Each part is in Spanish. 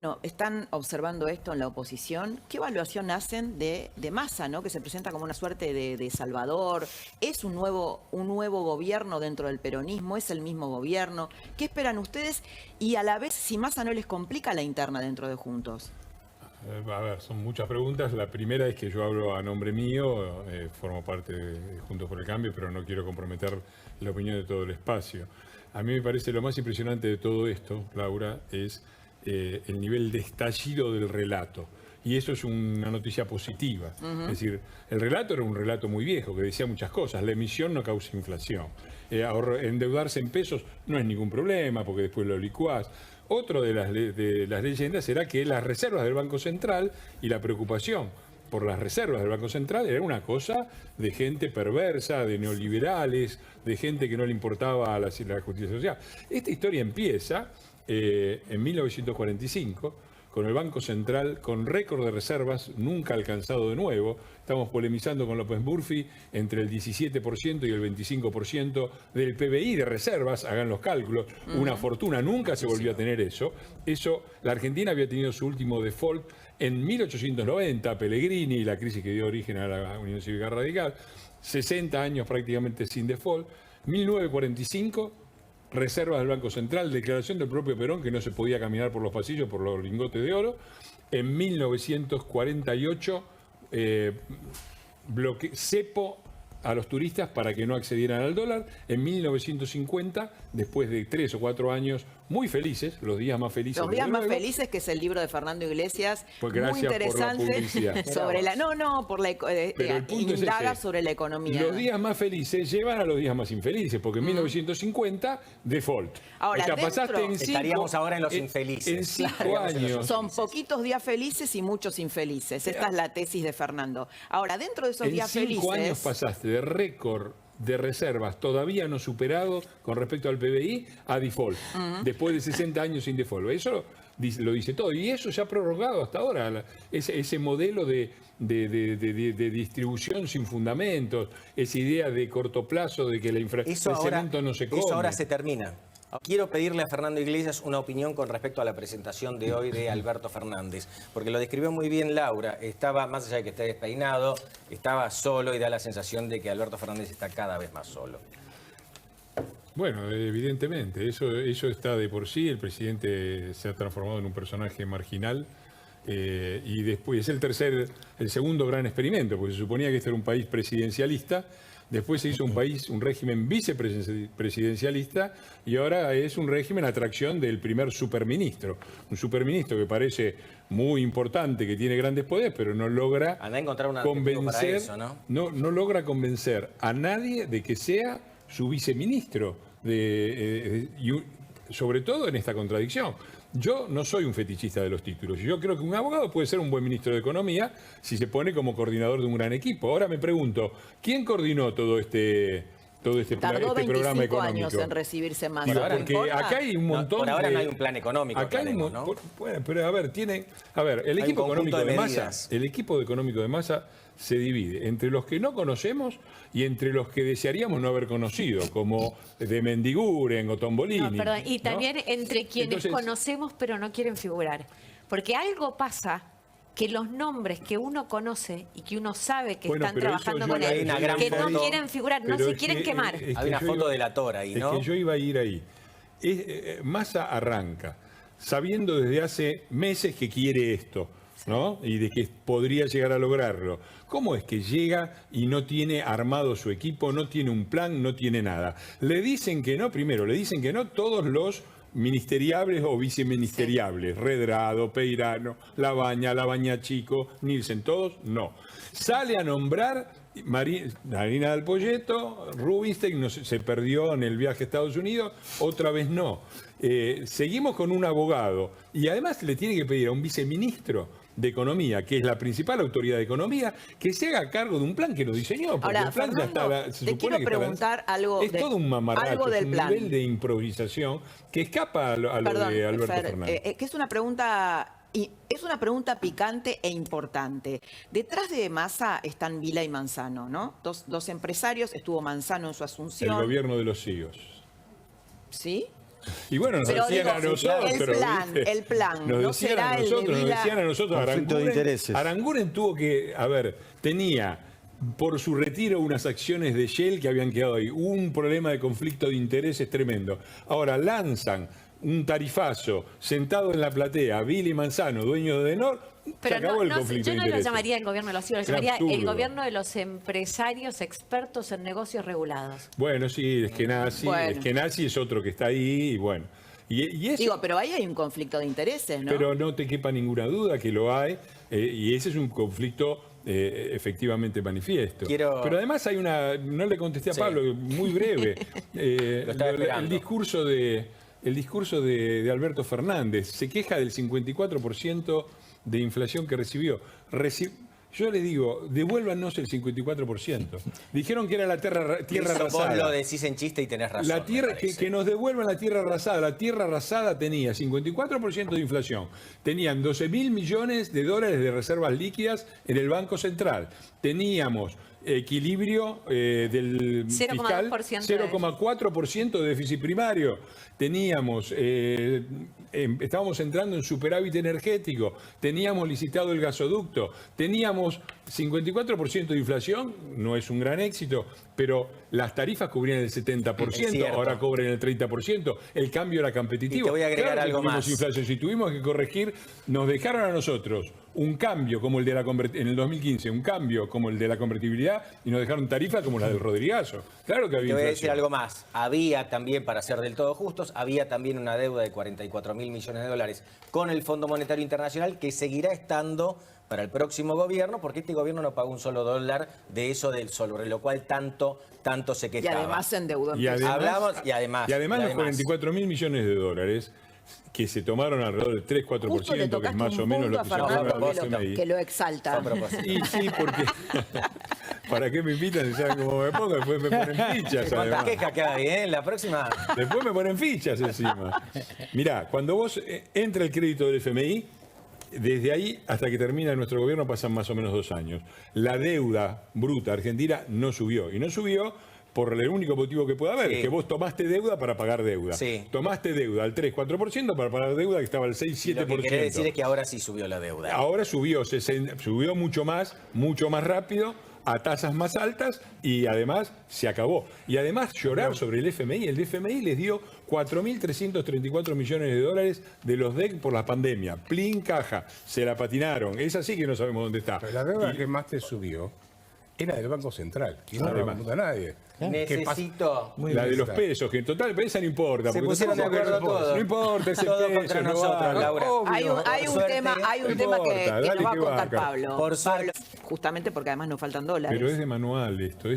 No, están observando esto en la oposición. ¿Qué evaluación hacen de Massa, ¿no? Que se presenta como una suerte de salvador? ¿Es un nuevo gobierno dentro del peronismo? ¿Es el mismo gobierno? ¿Qué esperan ustedes? Y a la vez, si Massa no les complica la interna dentro de Juntos. A ver, son muchas preguntas. La primera es que yo hablo a nombre mío, formo parte de Juntos por el Cambio, pero no quiero comprometer la opinión de todo el espacio. A mí me parece lo más impresionante de todo esto, Laura, es el nivel de estallido del relato. Y eso es una noticia positiva. Es decir, el relato era un relato muy viejo que decía muchas cosas. La emisión no causa inflación. Endeudarse en pesos no es ningún problema porque después lo licuás. Otro de las leyendas era que las reservas del Banco Central y la preocupación por las reservas del Banco Central era una cosa de gente perversa, de neoliberales, de gente que no le importaba la justicia social. Esta historia empieza en 1945 con el Banco Central con récord de reservas nunca alcanzado de nuevo. Estamos polemizando con López Murphy entre el 17% y el 25% del PBI de reservas, hagan los cálculos, una fortuna, nunca se volvió a tener eso. La Argentina había tenido su último default en 1890, Pellegrini, la crisis que dio origen a la Unión Cívica Radical, 60 años prácticamente sin default, 1945... reservas del Banco Central, declaración del propio Perón que no se podía caminar por los pasillos por los lingotes de oro. En 1948, cepo a los turistas para que no accedieran al dólar. En 1950, después de 3 o 4 años muy felices, los días más felices. Los días más felices, que es el libro de Fernando Iglesias, pues muy interesante sobre la indaga sobre la economía. Los días más felices llevan a los días más infelices, porque en 1950 default. Ahora, o sea, pasaste en estaríamos ahora en los infelices. En 5 años. Son poquitos días felices y muchos infelices. Esta es la tesis de Fernando. Ahora, dentro de esos días felices, en 5 años pasaste de récord de reservas todavía no superado con respecto al PBI a default, después de 60 años sin default. Eso lo dice todo, y eso se ha prorrogado hasta ahora, ese modelo de distribución sin fundamentos, esa idea de corto plazo de que el cemento no se come. Eso ahora se termina. Quiero pedirle a Fernando Iglesias una opinión con respecto a la presentación de hoy de Alberto Fernández, porque lo describió muy bien Laura. Estaba, más allá de que esté despeinado, estaba solo y da la sensación de que Alberto Fernández está cada vez más solo. Bueno, evidentemente, eso está de por sí. El presidente se ha transformado en un personaje marginal. Y después es el segundo gran experimento, porque se suponía que este era un país presidencialista, después se hizo un régimen vicepresidencialista y ahora es un régimen a tracción del primer superministro. Un superministro que parece muy importante, que tiene grandes poderes, pero no logra convencer, eso, no logra convencer a nadie de que sea su viceministro, sobre todo en esta contradicción. Yo no soy un fetichista de los títulos. Yo creo que un abogado puede ser un buen ministro de Economía si se pone como coordinador de un gran equipo. Ahora me pregunto, ¿quién coordinó todo este programa económico? Años en recibirse más. Porque acá hay un montón por ahora no hay un plan económico. Acá ¿no? Pero a ver, el equipo económico de Massa, se divide entre los que no conocemos y entre los que desearíamos no haber conocido, como de Mendiguren o Tombolini. Y también entre quienes conocemos pero no quieren figurar. Porque algo pasa que los nombres que uno conoce y que uno sabe que están trabajando con él, que no quieren figurar, no se quieren quemar. Hay una foto de la Tora ahí, ¿no? Es que yo iba a ir ahí. Massa arranca sabiendo desde hace meses que quiere esto, ¿no? Y de que podría llegar a lograrlo. ¿Cómo es que llega y no tiene armado su equipo, no tiene un plan, no tiene nada? Le dicen que no todos los ministeriables o viceministeriables, Redrado, Peirano, Labaña Chico, Nielsen, todos no. Sale a nombrar Marina del Poyeto, Rubinstein se perdió en el viaje a Estados Unidos, otra vez no. Seguimos con un abogado y además le tiene que pedir a un viceministro de Economía, que es la principal autoridad de Economía, que se haga cargo de un plan que lo diseñó. Porque ahora, el plan Fernando, ya está, te quiero preguntar algo. Es todo un mamarracho, es un nivel de improvisación que escapa a lo de Alberto Fernández. Que es una pregunta... Y es una pregunta picante e importante. Detrás de Massa están Vila y Manzano, ¿no? Dos empresarios, estuvo Manzano en su asunción. El gobierno de los CIOs. ¿Sí? Y bueno, nos decían a nosotros. El plan. Nos decían a nosotros. Conflicto de intereses. Aranguren tuvo que, tenía por su retiro unas acciones de Shell que habían quedado ahí. Hubo un problema de conflicto de intereses tremendo. Ahora lanzan un tarifazo sentado en la platea, Billy Manzano, dueño de Denor. Pero acabó el conflicto yo no de lo intereses. llamaría el gobierno de los hijos, lo llamaría el gobierno de los empresarios expertos en negocios regulados. Bueno, sí, es que Nazi es otro que está ahí y bueno. Y eso, digo, pero ahí hay un conflicto de intereses, ¿no? Pero no te quepa ninguna duda que lo hay, y ese es un conflicto efectivamente manifiesto. Pero además hay no le contesté a Pablo, muy breve, el discurso de Alberto Fernández. Se queja del 54% de inflación que recibió. Yo le digo, devuélvanos el 54%. Dijeron que era la tierra arrasada. Vos lo decís en chiste y tenés razón. La tierra, que nos devuelvan la tierra arrasada. La tierra arrasada tenía 54% de inflación. Tenían 12.000 millones de dólares de reservas líquidas en el Banco Central. Teníamos equilibrio del fiscal, 0,4% de déficit primario. Teníamos, estábamos entrando en superávit energético, teníamos licitado el gasoducto, teníamos 54% de inflación, no es un gran éxito, pero las tarifas cubrían el 70%, ahora cobran el 30%, el cambio era competitivo. Y te voy a agregar algo más. Inflación. Si tuvimos que corregir, nos dejaron a nosotros un cambio como el de en el 2015, un cambio como el de la convertibilidad y nos dejaron tarifas como la del Rodrigazo. Claro que había inflación. Te voy a decir algo más. Había también, para ser del todo justos, había también una deuda de 44.000 millones de dólares con el Fondo Monetario Internacional que seguirá estando para el próximo gobierno, porque este gobierno no pagó un solo dólar de eso sobre lo cual tanto se quejaba. Y además se endeudó. Y además los 44.000 millones de dólares que se tomaron alrededor del 3-4%, que es más o menos lo que se llama el FMI. Que lo exalta. Y sí, porque ¿para qué me invitan? ¿Saben cómo me pongo? Después me ponen fichas. ¿Cuántas quejas que hay, eh? La próxima. Después me ponen fichas encima. Mirá, cuando vos entra el crédito del FMI, desde ahí hasta que termina nuestro gobierno pasan más o menos 2 años. La deuda bruta argentina no subió. Y no subió por el único motivo que puede haber, que vos tomaste deuda para pagar deuda. Sí. Tomaste deuda al 3-4% para pagar deuda que estaba al 6-7%. Lo que quiere decir es que ahora sí subió la deuda. Ahora subió mucho más rápido, a tasas más altas y además se acabó. Y además llorar sobre el FMI. El FMI les dio 4.334 millones de dólares de los DEC por la pandemia. Plin caja, se la patinaron. Es así que no sabemos dónde está. Pero la deuda que más te subió era del Banco Central. Y no la pregunta a nadie. Necesito. La de los pesos, que en total esa no importa. Se pusieron de acuerdo todos. No importa, ese todo peso contra no nosotros, vale. Laura. Hay un tema que nos va a contar Pablo. Por suerte. Justamente porque además nos faltan dólares. Pero es de manual esto.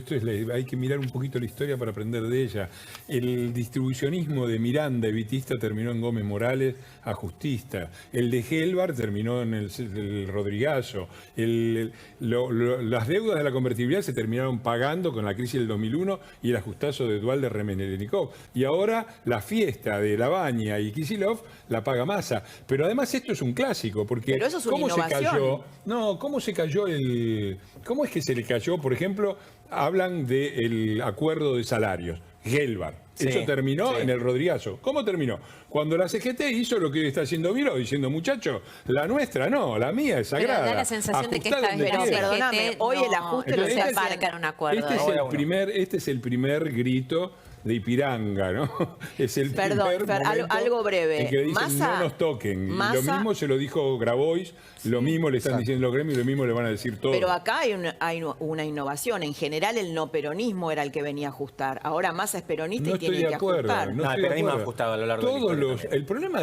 Hay que mirar un poquito la historia para aprender de ella. El distribucionismo de Miranda y Vitista terminó en Gómez Morales ajustista. El de Gelbar terminó en el Rodrigazo. Las deudas de la convertibilidad se terminaron pagando con la crisis del 2001 y el ajustazo de Dualde Remenelenikov. Y ahora la fiesta de Labaña y Kicillof la paga Massa. Pero además esto es un clásico, porque pero eso es una innovación. ¿Cómo es que se le cayó? Por ejemplo, hablan del acuerdo de salarios. Gelbar. Sí, eso terminó en el Rodrigazo. ¿Cómo terminó? Cuando la CGT hizo lo que está haciendo Viro, diciendo, muchachos, la nuestra no, la mía es sagrada. Pero da la sensación de que esta vez perdóname, hoy el ajuste no se abarca en un acuerdo. Este es el primer grito de Ipiranga, ¿no? Es el Perdón, algo breve. En que dicen, Massa, no nos toquen. Lo mismo se lo dijo Grabois, lo mismo le están diciendo los gremios, lo mismo le van a decir todos. Pero acá hay una innovación. En general el no peronismo era el que venía a ajustar. Ahora Massa es peronista y tiene que ajustar. No, el peronismo ha ajustado a lo largo de la historia. El problema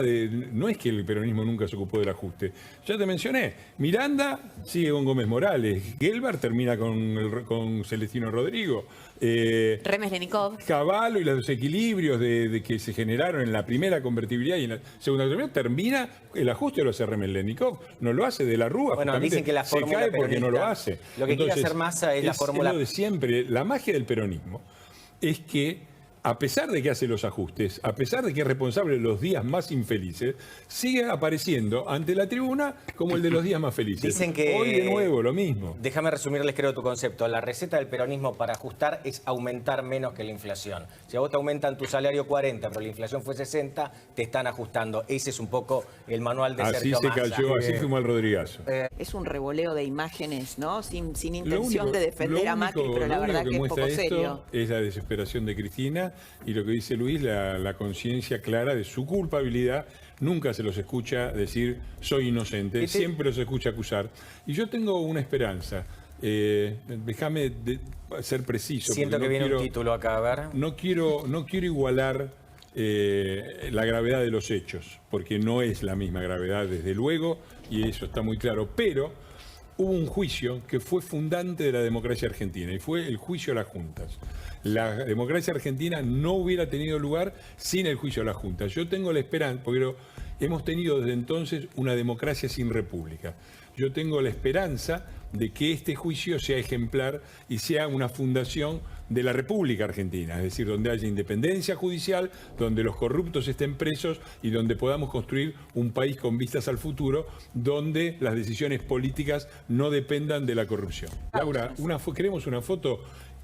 no es que el peronismo nunca se ocupó del ajuste. Ya te mencioné, Miranda sigue con Gómez Morales, Gelbar termina con Celestino Rodrigo. Remenelenikov. Cavallo y los desequilibrios de que se generaron en la primera convertibilidad y en la segunda convertibilidad, termina el ajuste lo hace Remenelenikov, no lo hace de la Rúa. Bueno, dicen que la se cae porque no lo hace. Lo que quiere hacer Massa es la fórmula. Es lo de siempre. La magia del peronismo es que a pesar de que hace los ajustes, a pesar de que es responsable de los días más infelices, sigue apareciendo ante la tribuna como el de los días más felices. Dicen que hoy de nuevo lo mismo. Déjame resumirles, creo, tu concepto. La receta del peronismo para ajustar es aumentar menos que la inflación. Si a vos te aumentan tu salario 40, pero la inflación fue 60, te están ajustando. Ese es un poco el manual de Sergio Massa. Así se cayó, así fuimos al Rodrigazo. Es un revoleo de imágenes, ¿no? Sin intención de defender a Macri, pero la verdad que es poco serio. Es la desesperación de Cristina y lo que dice Luis, la conciencia clara de su culpabilidad. Nunca se los escucha decir soy inocente, siempre los escucha acusar. Y yo tengo una esperanza. Déjame ser preciso. Siento que viene un título acá, a ver. No quiero igualar la gravedad de los hechos, porque no es la misma gravedad, desde luego, y eso está muy claro. Pero hubo un juicio que fue fundante de la democracia argentina, y fue el juicio a las juntas. La democracia argentina no hubiera tenido lugar sin el juicio a las juntas. Yo tengo la esperanza, porque hemos tenido desde entonces una democracia sin república. Yo tengo la esperanza de que este juicio sea ejemplar y sea una fundación de la República Argentina, es decir, donde haya independencia judicial, donde los corruptos estén presos y donde podamos construir un país con vistas al futuro, donde las decisiones políticas no dependan de la corrupción. Laura, queremos una foto,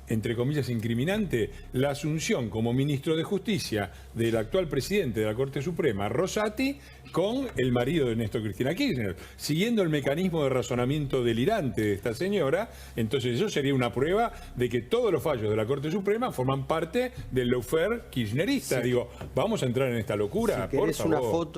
entre comillas, incriminante, la asunción como ministro de Justicia del actual presidente de la Corte Suprema, Rosati, con el marido de Néstor Cristina Kirchner. Siguiendo el mecanismo de razonamiento delirante de esta señora, entonces eso sería una prueba de que todos los fallos de la Corte Suprema forman parte del lawfare kirchnerista. Sí. Digo, ¿vamos a entrar en esta locura? Si querés por favor. una foto.